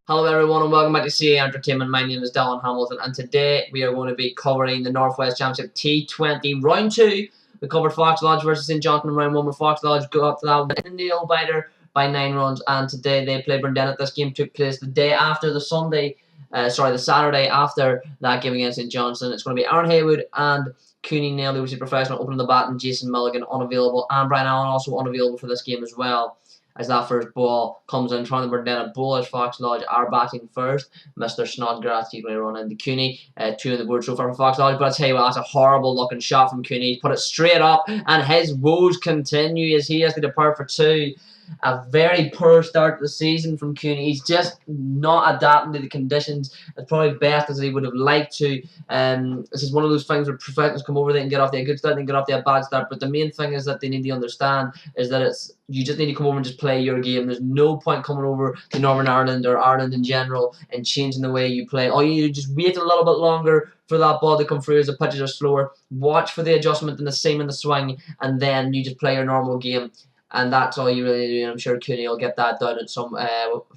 Hello everyone and welcome back to C.A.R Entertainment. My name is Dylan Hamilton and today we are going to be covering the Northwest Championship T20 Round 2. We covered Fox Lodge versus St Johnstone in Round 1 where Fox Lodge got up to that win in the nail biter by 9 runs, and today they played Burndennett. This game took place the day after the Saturday after that game against St Johnstone. It's going to be Aaron Haywood and Cooney Nail, who was a professional, opening the bat, and Jason Milligan unavailable, and Brian Allen also unavailable for this game as well. As that first ball comes in from the Burndennett bowlers, Fox Lodge are batting first. Mr. Snodgrass keeping it running. The Cooney, 2 on the board so far for Fox Lodge. But I tell you what, that's a horrible looking shot from Cooney. He's put it straight up, and his woes continue as he has to depart for 2. A very poor start to the season from Cooney. He's just not adapting to the conditions as probably best as he would have liked to. This is one of those things where professionals come over, they can get off to a good start, they can get off to a bad start. But the main thing is that they need to understand is that you just need to come over and just play your game. There's no point coming over to Northern Ireland or Ireland in general and changing the way you play. All you do is just wait a little bit longer for that ball to come through as the pitches are slower. Watch for the adjustment and the seam and the swing, and then you just play your normal game. And that's all you really do, and I'm sure Cooney will get that done at some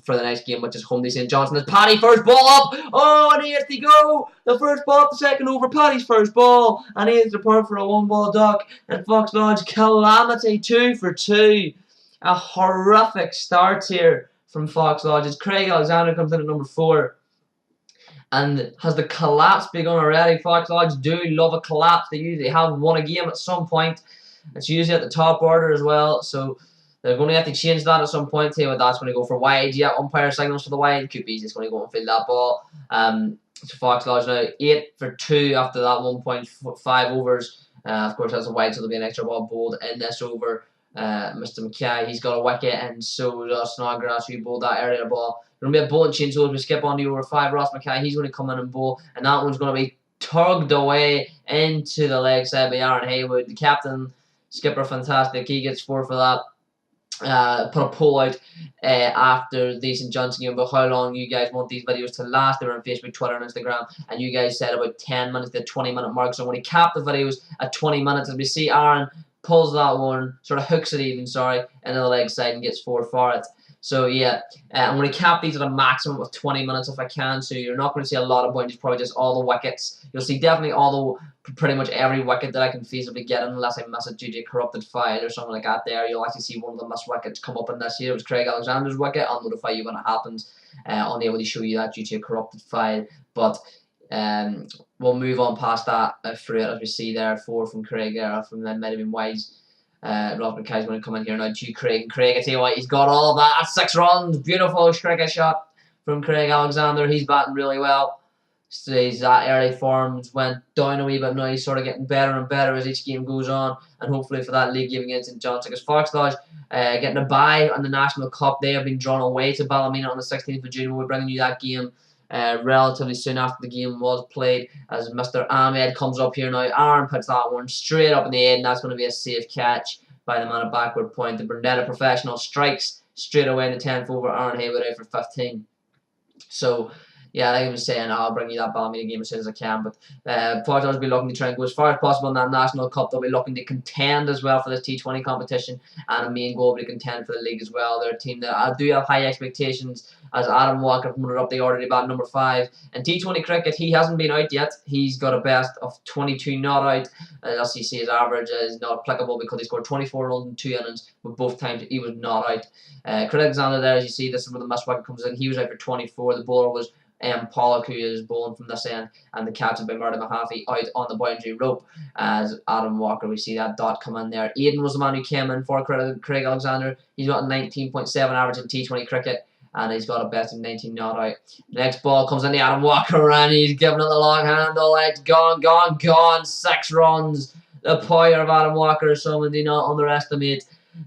for the next game, which is home to St Johnstone. As Paddy, first ball up, and he has to go. The first ball up, the second over, Paddy's first ball, and he has to depart for a 1-ball duck. And Fox Lodge calamity, 2 for 2. A horrific start here from Fox Lodge as Craig Alexander comes in at number 4. And has the collapse begun already? Fox Lodge do love a collapse. They usually have won a game at some point. It's usually at the top order as well, so they're going to have to change that at some point. Tell you what, that's going to go for wide. Yeah, umpire signals for the wide. Could be just going to go and field that ball. So Fox Lodge now 8 for 2 after that 1.5 overs. Of course, that's a wide, so there'll be an extra ball bowled in this over. Mr. McKay, he's got a wicket, and so does Snodgrass, who bowled that earlier ball. There'll be a bowling change, so as we skip on to over 5, Ross McKay, he's going to come in and bowl, and that one's going to be tugged away into the leg side by Aaron Haywood, the captain. Skipper, fantastic. He gets 4 for that. Put a pull out after the St Johnstone game about how long you guys want these videos to last. They were on Facebook, Twitter, and Instagram, and you guys said about 10 minutes to the 20-minute mark. So when he capped the videos at 20 minutes, as we see Aaron pulls that one, sort of hooks it even, into the leg side and gets 4 for it. So yeah, I'm going to cap these at a maximum of 20 minutes if I can, so you're not going to see a lot of bounties, probably just all the wickets. You'll see definitely pretty much every wicket that I can feasibly get, unless I miss it due to a corrupted file or something like that there. You'll actually see one of the missed wickets come up in this here. It was Craig Alexander's wicket. I'll notify you when it happens. I'll be able to show you that due to a corrupted file, but we'll move on past that through it as we see there. 4 from Craig there, from them might have been wise. Ross McKay's going to come in here now to Craig. And Craig, I tell you what, he's got all of that. That's 6 runs. Beautiful cricket shot from Craig Alexander. He's batting really well. So his early forms went down a wee bit. Now he's sort of getting better and better as each game goes on. And hopefully for that league game against St Johnstone. Because Fox Lodge getting a bye on the National Cup. They have been drawn away to Ballymena on the 16th of June. We're bringing you that game relatively soon after the game was played, as Mr. Ahmed comes up here now. Aaron puts that one straight up in the head, and that's going to be a safe catch by the man at backward point. The Burndennett professional strikes straight away in the 10th over. Aaron Haywood out for 15. So yeah, like I was saying, I'll bring you that Ballymena game as soon as I can. But Fox Lodge will be looking to try and go as far as possible in that National Cup. They'll be looking to contend as well for this T20 competition, and a main goal will be to contend for the league as well. They're a team that I do have high expectations, as Adam Walker promoted up the order to bat number 5. In T20 cricket, he hasn't been out yet. He's got a best of 22 not out. As you see, his average is not applicable because he scored 24 runs in 2 innings, but both times he was not out. Craig Alexander there, as you see, this is where the missed wicket comes in. He was out for 24. The bowler was Pollock, who is bowling from this end, and the captain by Murdo Mahaffey out on the boundary rope. As Adam Walker, we see that dot come in there. AIDAN was the man who came in for Craig Alexander. He's got a 19.7 average in T20 cricket, and he's got a best of 19 not out. The next ball comes in the Adam Walker, and he's giving it the long handle. It's gone. 6 runs. The power of Adam Walker is someone do not underestimate.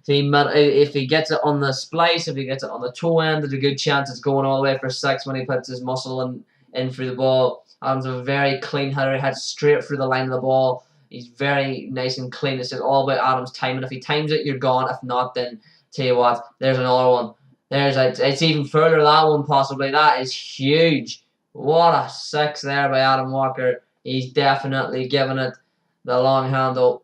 If he gets it on the splice, if he gets it on the toe end, there's a good chance it's going all the way for 6 when he puts his muscle in through the ball. Adam's a very clean hitter. He heads straight through the line of the ball. He's very nice and clean. It's just all about Adam's timing. If he times it, you're gone. If not, then tell you what, there's another one. It's even further, that one possibly. That is huge. What a 6 there by Adam Walker. He's definitely giving it the long handle.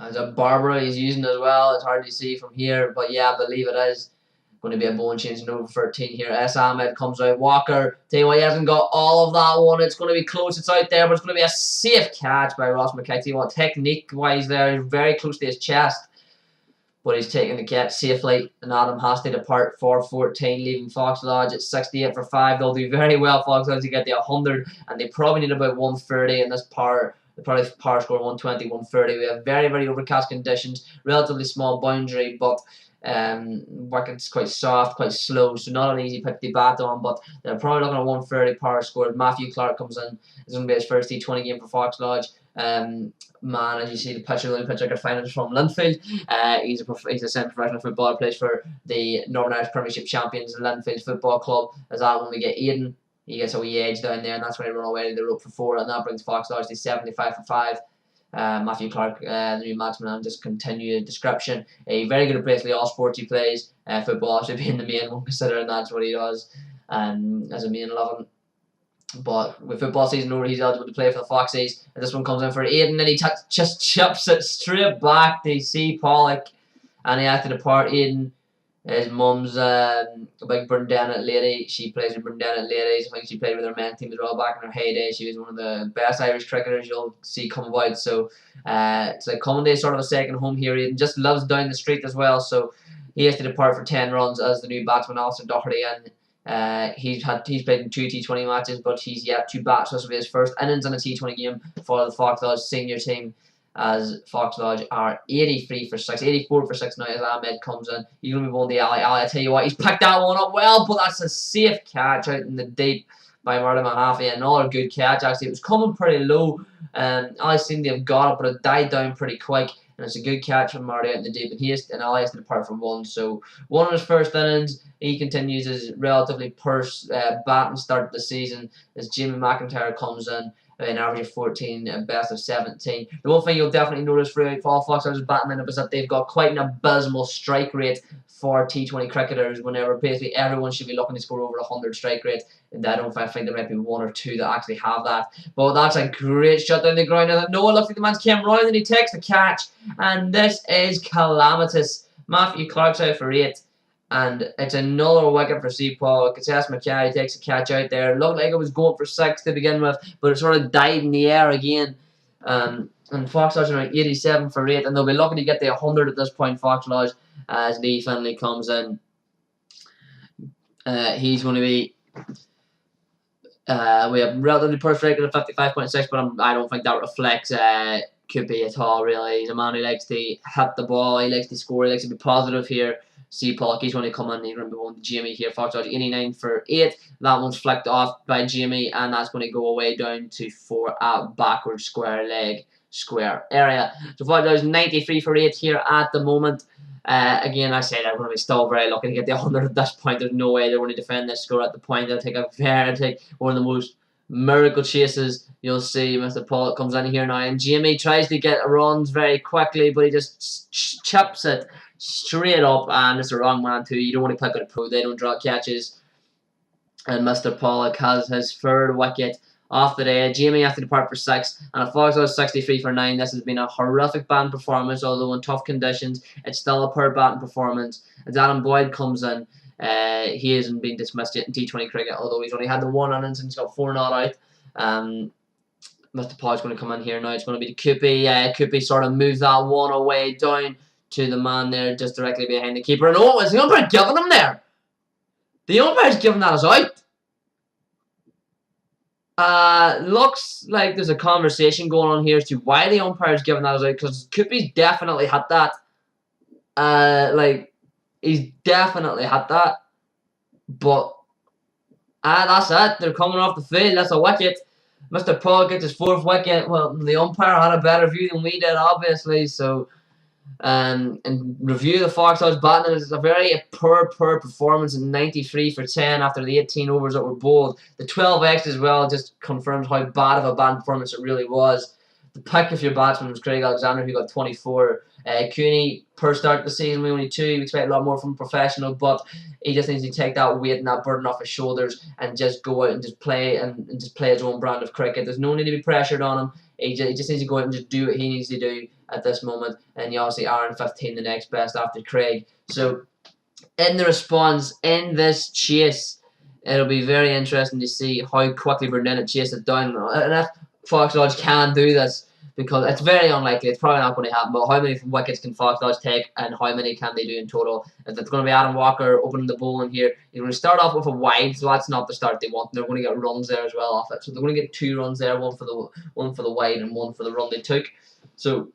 As a Barbara he's using as well. It's hard to see from here, but yeah, I believe it is. Going to be a bone changing over 13 here. S. Ahmed comes out. Walker. Tell you what, he hasn't got all of that one. It's going to be close. It's out there, but it's going to be a safe catch by Ross McKay. Tell you what, technique-wise there, he's very close to his chest. But he's taking the catch safely. And Adam has to depart for 14, leaving Fox Lodge at 68 for 5. They'll do very well, Fox Lodge, to get the 100. And they probably need about 130 in this par. The probably par score 120, 130. We have very, very overcast conditions. Relatively small boundary, but wicket's quite soft, quite slow, so not an easy pick to bat on, but they're probably looking at 130 par score. Matthew Clark comes in. It's going to be his first T20 game for Fox Lodge. Man, as you see, the only pitcher I could find is from Linfield. He's a semi-professional footballer, plays for the Northern Irish Premiership champions, Linfield Football Club. As that when we get AIDAN, he gets a wee edge down there, and that's when he run away to the rope for 4, and that brings Fox Lodge to 75 for 5. Matthew Clark, the new matchman, and just continue the description. Very good at basically all sports he plays. Football obviously being the main one, considering that's what he does as a main 11. But with football season over, he's eligible to play for the Foxes. And this one comes in for AIDAN, and he just chips it straight back to C. Pollock, and he has to depart. AIDAN, his mum's a big Burndennett lady. She plays with Burndennett ladies. I think she played with her men's team as well back in her heyday. She was one of the best Irish cricketers you'll see come about. So it's like coming to sort of a second home here. AIDAN just loves down the street as well. So he has to depart for 10 runs as the new batsman, ALASTAIR DOHERTY. And he's played in 2 T20 matches, but he's yet to bat. So this will be his first innings in a T20 game for the Fox Lodge senior team, as Fox Lodge are 83 for 6, 84 for 6 now as Ahmed comes in. He's going to be going to Ali. I tell you what, he's picked that one up well, but that's a safe catch out in the deep by Martin Mahaffey. Another good catch, actually. It was coming pretty low, and Ali seemed to have got it, but it died down pretty quick. And it's a good catch from Marty out in the deep, and Ali has to depart for 1. So one of his first innings, he continues his relatively poor batting start to the season as Jamie McIntyre comes in. An average of 14, a best of 17. The one thing you'll definitely notice throughout all Fox Lodge's batting lineup is that they've got quite an abysmal strike rate for T20 cricketers, whenever basically everyone should be looking to score over 100 strike rate. And I think there might be 1 or 2 that actually have that. But that's a great shot down the ground. And Noah looks like the man's came round and he takes the catch. And this is calamitous. Matthew Clark's out for 8. And it's another wicket for C. Paul. S. McKay takes a catch out there. Looked like it was going for 6 to begin with, but it sort of died in the air again. And Fox Lodge are at 87 for 8, and they'll be looking to get the 100 at this point, Fox Lodge, as Lee Finlay comes in. He's going to be... we have relatively poor strike rate of 55.6, but I don't think that reflects Kupi at all, really. He's a man who likes to hit the ball, he likes to score, he likes to be positive here. C. Pollock, he's going to come in, he's going to be going to Jamie here. Fox Lodge 89 for 8. That one's flicked off by Jamie, and that's going to go away down to 4 at backward square leg square area. So Fox Lodge 93 for 8 here at the moment. Again, I say they're going to be still very lucky to get the 100 at this point. There's no way they're going to defend this score at the point. They'll take one of the most miracle chases you'll see. Mr. Pollock comes in here now, and Jamie tries to get runs very quickly, but he just chips it straight up, and it's the wrong man too. You don't want to click on a pro, they don't draw catches. And Mr. Pollock has his 3rd wicket off the day. Jamie has to depart for 6, and a Fox Lodge 63 for 9. This has been a horrific batting performance, although in tough conditions, it's still a poor batting performance. As Adam Boyd comes in, he hasn't been dismissed yet in T20 cricket, although he's only had the 1 innings and he's got 4 not out. Mr. Pollock's going to come in here now. It's going to be to Kupi. Kupi sort of moves that one away down to the man there just directly behind the keeper. And oh, is the umpire giving him there? The umpire's giving that as out. Looks like there's a conversation going on here as to why the umpire's giving that as out, because Kupi's definitely had that. He's definitely had that. But that's it. They're coming off the field. That's a wicket. Mr. Pollock gets his 4th wicket. Well, the umpire had a better view than we did, obviously. So, and review the Fox Lodge batting, it's a very poor performance in 93 for 10 after the 18 overs that were bowled. The 12x as well just confirms how bad of a batting performance it really was. The pick of your batsman was Craig Alexander, who got 24. Cooney, per start of the season, we only 2. We expect a lot more from a professional, but he just needs to take that weight and that burden off his shoulders and just go out and just play and just play his own brand of cricket. There's no need to be pressured on him. He just needs to go out and just do what he needs to do at this moment. And you obviously are in 15, the next best after Craig. So in the response in this chase, it'll be very interesting to see how quickly Burndennett chase it down. And if Fox Lodge can do this, because it's very unlikely, it's probably not going to happen, but how many wickets can Fox Lodge take and how many can they do in total? If it's going to be Adam Walker opening the bowling here, he's going to start off with a wide, so that's not the start they want. They're going to get runs there as well off it. So they're going to get 2 runs there, one for the wide and one for the run they took. So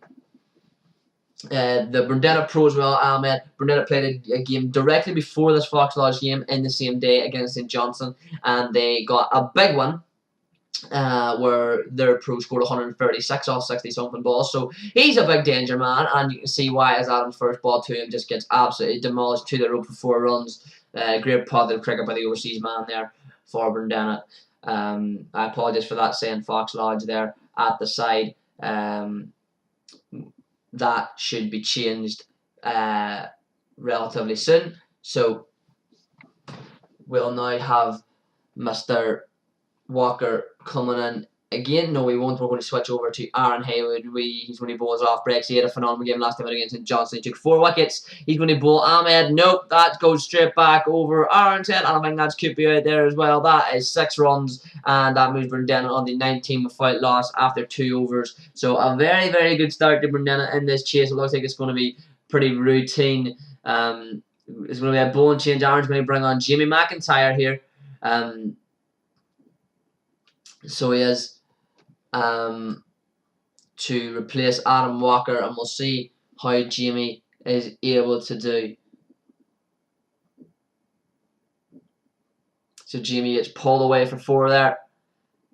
the Burndennett pro as well, Ahmed. Burndennett played a game directly before this Fox Lodge game in the same day against St Johnstone, and they got a big one where their pro scored 136 off 60-something balls. So he's a big danger man, and you can see why as Adam's first ball to him just gets absolutely demolished to the rope for 4 runs. Great positive cricket by the overseas man there for Burndennett. I apologise for that, saying Fox Lodge there at the side. That should be changed relatively soon. So we'll now have Mr. Walker coming in again. No, we won't. We're going to switch over to Aaron Haywood. He's going to bowl his off breaks. He had a phenomenal game last time against St Johnstone. He took 4 wickets. He's going to bowl Ahmed. Nope, that goes straight back over Aaron's head. I think that's Kupi out there as well. That is 6 runs, and that moves Burndennett on the 19 without loss after 2 overs. So a very, very good start to Burndennett in this chase. It looks like it's going to be pretty routine. It's going to be a bowling change. Aaron's going to bring on Jamie McIntyre here. So he is to replace Adam Walker, and we'll see how Jamie is able to do. So Jamie gets pulled away for 4 there.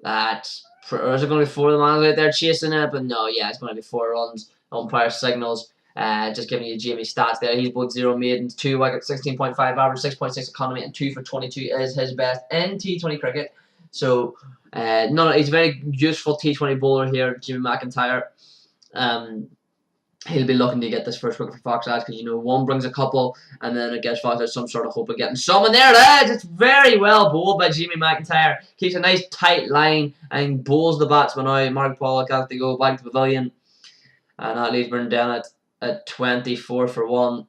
Or is it going to be 4 of the man out there chasing it? But no, yeah, it's going to be 4 runs. Umpire signals. Just giving you Jamie stats there. He's bowled 0 maidens, 2 wickets, 16.5 average, 6.6 economy, and 2 for 22 is his best in T20 cricket. So he's a very useful T20 bowler here, Jimmy McIntyre. He'll be looking to get this first wicket for Fox Lodge because, you know, 1 brings a couple, and then it gives Fox Lodge some sort of hope of getting some. And there it is! It's very well bowled by Jimmy McIntyre. Keeps a nice tight line and bowls the batsman out. Mark Pollock has to go back to the pavilion. And that leaves Burndennett at 24 for 1.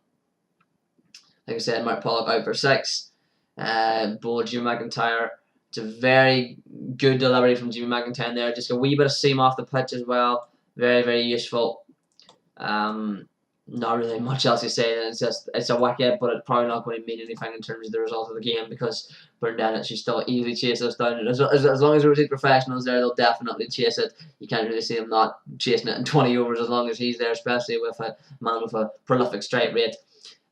Like I said, Mark Pollock out for 6. Bowled Jimmy McIntyre. It's a very good delivery from Jimmy McIntyre there. Just a wee bit of seam off the pitch as well. Very, very useful. Not really much else to say. It's a wicket, but it's probably not going to mean anything in terms of the result of the game because Burndennett should still easily chase us down. As long as there's professionals there, they'll definitely chase it. You can't really see them not chasing it in 20 overs as long as he's there, especially with a man with a prolific strike rate.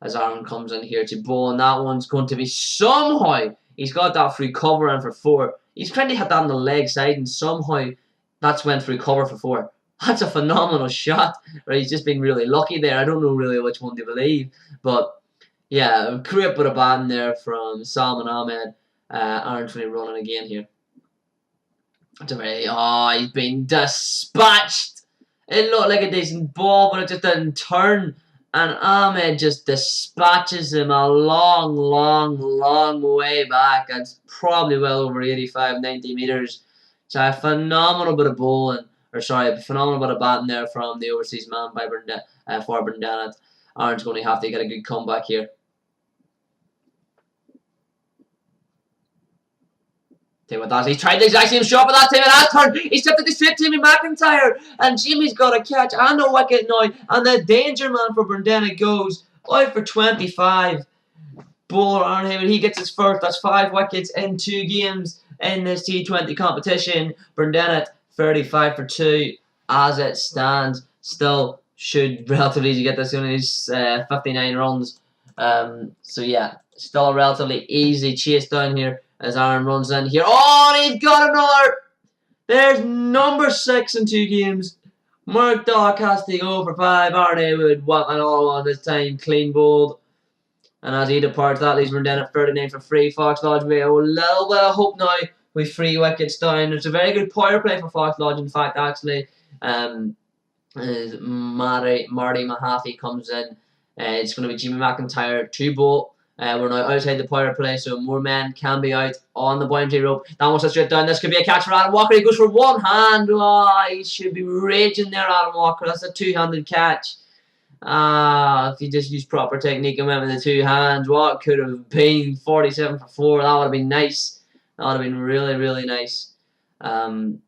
As Aaron comes in here to bowl, and that one's going to be somehow. He's got that free cover in for 4. He's trying to hit that on the leg side, and somehow that's went through cover for 4. That's a phenomenal shot. Right? He's just been really lucky there. I don't know really which one to believe. But, yeah, great bit of batting there from Salman Ahmed. Aaron's really running again here. He's been dispatched. It looked like a decent ball, but it just didn't turn. And Ahmed just dispatches him a long, long, long way back. It's probably well over 85, 90 metres. So a phenomenal bit of bowling. A phenomenal bit of batting there from the overseas man by for Burndennett. Aaron's going to have to get a good comeback here. Tell you what, that's, he tried the exact same shot, but that time in that turn, he stepped it straight to Jimmy McIntyre, and Jimmy's got a catch and a wicket now, and the danger man for Burndennett goes out for 25. Bowler Aaron Haywood, he gets his first. That's 5 wickets in 2 games in this T20 competition. Burndennett 35 for 2 as it stands. Still should relatively easy get this. Only 59 runs. So yeah, still a relatively easy chase down here as Aaron runs in here. Oh, and he's got another. There's number 6 in 2 games. Mark Dock has to go for 5. Aaron Haywood whacking all on this time, clean bowled. And as he departs, that leaves Burndennett 39 for 3. Fox Lodge with a little bit of hope now with 3 wickets down. It's a very good power play for Fox Lodge, in fact, actually. Marty Mahaffey comes in. It's going to be Jimmy McIntyre to bowl. We're now outside the power play, so more men can be out on the boundary rope. That one's straight down. This could be a catch for Adam Walker. He goes for one hand. Oh, he should be raging there, Adam Walker. That's a 2-handed catch. If you just use proper technique and went with the two hands, what could have been 47 for 4? That would have been nice. That would have been really, really nice. But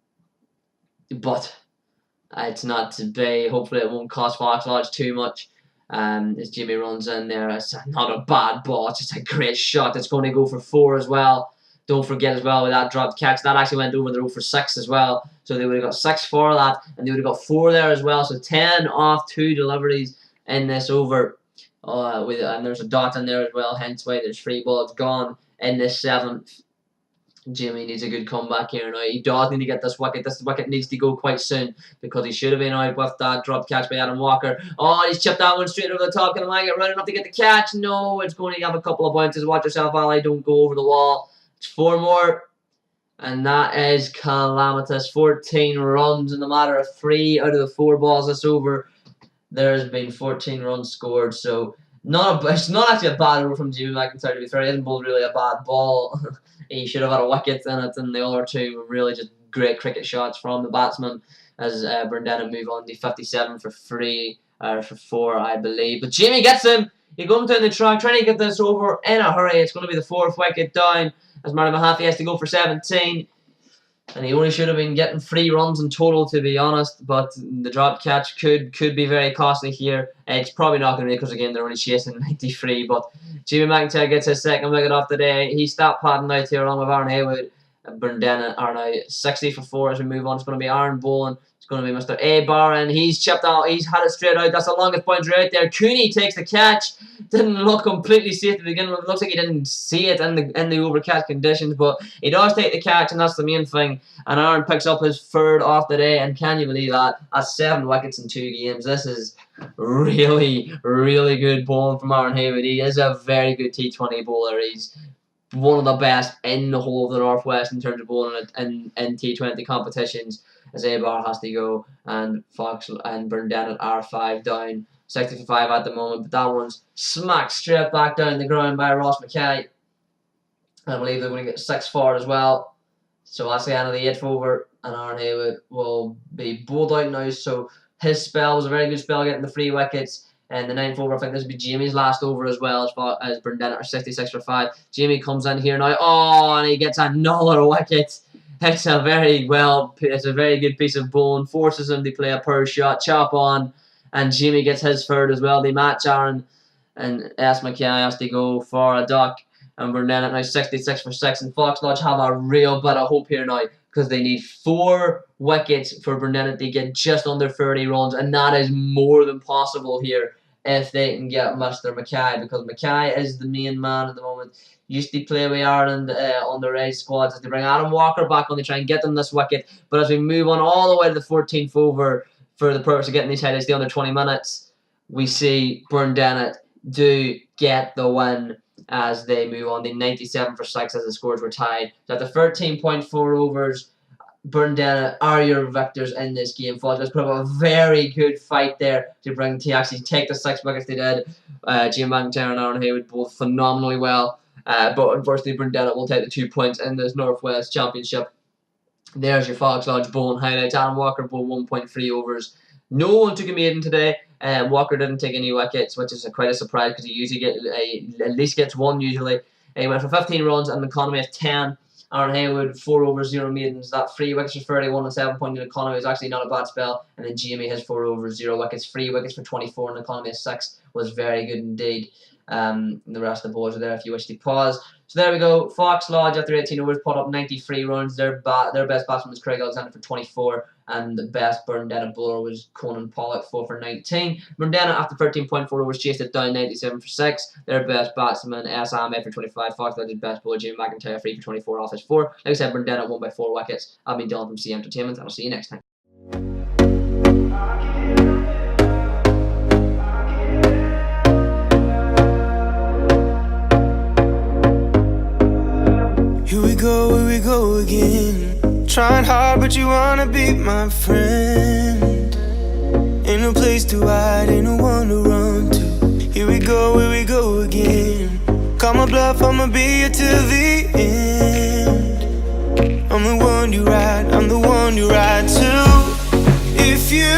it's not to be. Hopefully it won't cost Fox Lodge too much. As Jimmy runs in there, it's not a bad ball. It's just a great shot. It's going to go for 4 as well. Don't forget as well with that dropped catch, that actually went over the rope for 6 as well. So they would have got 6 for that, and they would have got 4 there as well. So 10 off 2 deliveries in this over. And there's a dot in there as well, hence why there's 3 balls gone in this 7th. Jimmy needs a good comeback here now. He does need to get this wicket. This wicket needs to go quite soon because he should have been out with that dropped catch by Adam Walker. Oh, he's chipped that one straight over the top. Can I get running enough to get the catch? No, it's going to have a couple of bounces. Watch yourself, Ali. Don't go over the wall. It's 4 more. And that is calamitous. 14 runs in the matter of 3 out of the 4 balls this over. There's been 14 runs scored. So it's not actually a bad over from Jimmy McIntyre, to be fair. He hasn't bowled really a bad ball. He should have had a wicket in it, and the other 2 were really just great cricket shots from the batsman as Burndennett move on to 57 for 3, for 4, I believe. But Jimmy gets him. He comes down the track, trying to get this over in a hurry. It's going to be the 4th wicket down as Marty Mahaffey has to go for 17. And he only should have been getting 3 runs in total, to be honest. But the dropped catch could be very costly here. It's probably not going to be because, again, they're only chasing 93. But Jimmy McIntyre gets his 2nd wicket off the day. He stopped padding out here along with Aaron Haywood. Burndennett are now 60 for 4 as we move on. It's going to be Aaron bowling. It's going to be Mr. A.AIDAN, and he's chipped out. He's had it straight out. That's the longest boundary out there. Cooney takes the catch. Didn't look completely safe to begin with. It looks like he didn't see it in the overcast conditions, but he does take the catch, and that's the main thing. And Aaron picks up his 3rd off the day, and can you believe that? That's 7 wickets in 2 games. This is really, really good bowling from Aaron Haywood. He is a very good T20 bowler. He's one of the best in the whole of the Northwest in terms of bowling in T20 competitions. As A.AIDAN has to go, and Fox and Burndennett are 5 down, 60 for 5 at the moment. But that one's smacked straight back down the ground by Ross McKay. I believe they're going to get 6 for as well. So that's the end of the 8th over, and Aaron Haywood will be bowled out now. So his spell was a very good spell, getting the 3 wickets. And the 9th over, I think this will be Jamie's last over as well, as Burndennett are 66 for 5. Jamie comes in here now. Oh, and he gets another wicket. It's a very good piece of bowling. Forces him to play a power shot, chop on, and Jimmy gets his 3rd as well. They match Aaron, and S. McKay has to go for a duck. And Burndennett now 66 for 6, and Fox Lodge have a real bit of hope here now because they need 4 wickets for Burndennett to get just under 30 runs, and that is more than possible here if they can get Mr. McKay, because McKay is the main man at the moment. Used to play with Ireland on the race squads as they bring Adam Walker back on to try and get them this wicket. But as we move on all the way to the 14th over for the purpose of getting these highlights, the under 20 minutes, we see Burndennett do get the win as they move on. The 97 for 6 as the scores were tied. So after 13.4 overs, Burndennett are your victors in this game. Fox put up a very good fight there to actually take the 6 wickets they did. Jim McIntyre and Aaron Haywood both phenomenally well. But unfortunately, Burndennett will take the 2 points in this Northwest Championship. There's your Fox Lodge bowling highlights. Adam Walker bowled 1.3 overs. No one took a maiden today. Walker didn't take any wickets, which is quite a surprise because he usually at least gets 1 usually. He went for 15 runs and an economy of 10. Aaron Haywood 4 overs, 0 maidens. That 3 wickets for 31 and 7 point economy is actually not a bad spell. And then Jamie has 4 overs, 0 wickets, 3 wickets for 24 and an economy of 6 was very good indeed. And the rest of the boys are there if you wish to pause. So there we go. Fox Lodge after 18 overs put up 93 runs. Their best batsman was Craig Alexander for 24, and the best Burndennett bowler was Conan Pollock 4 for 19. Burndennett after 13.4 overs chased it down 97 for 6. Their best batsman S. Ahmed for 25. Fox Lodge's best bowler Jimmy McIntyre 3 for 24 off his 4. Like I said, Burndennett won by 4 wickets. I've been Dylan from C.A.R Entertainment, and I'll see you next time. Here we go again. Trying hard, but you wanna be my friend. Ain't no place to hide, ain't no one to run to. Here we go again. Call my bluff, I'ma be here till the end. I'm the one you ride to. If you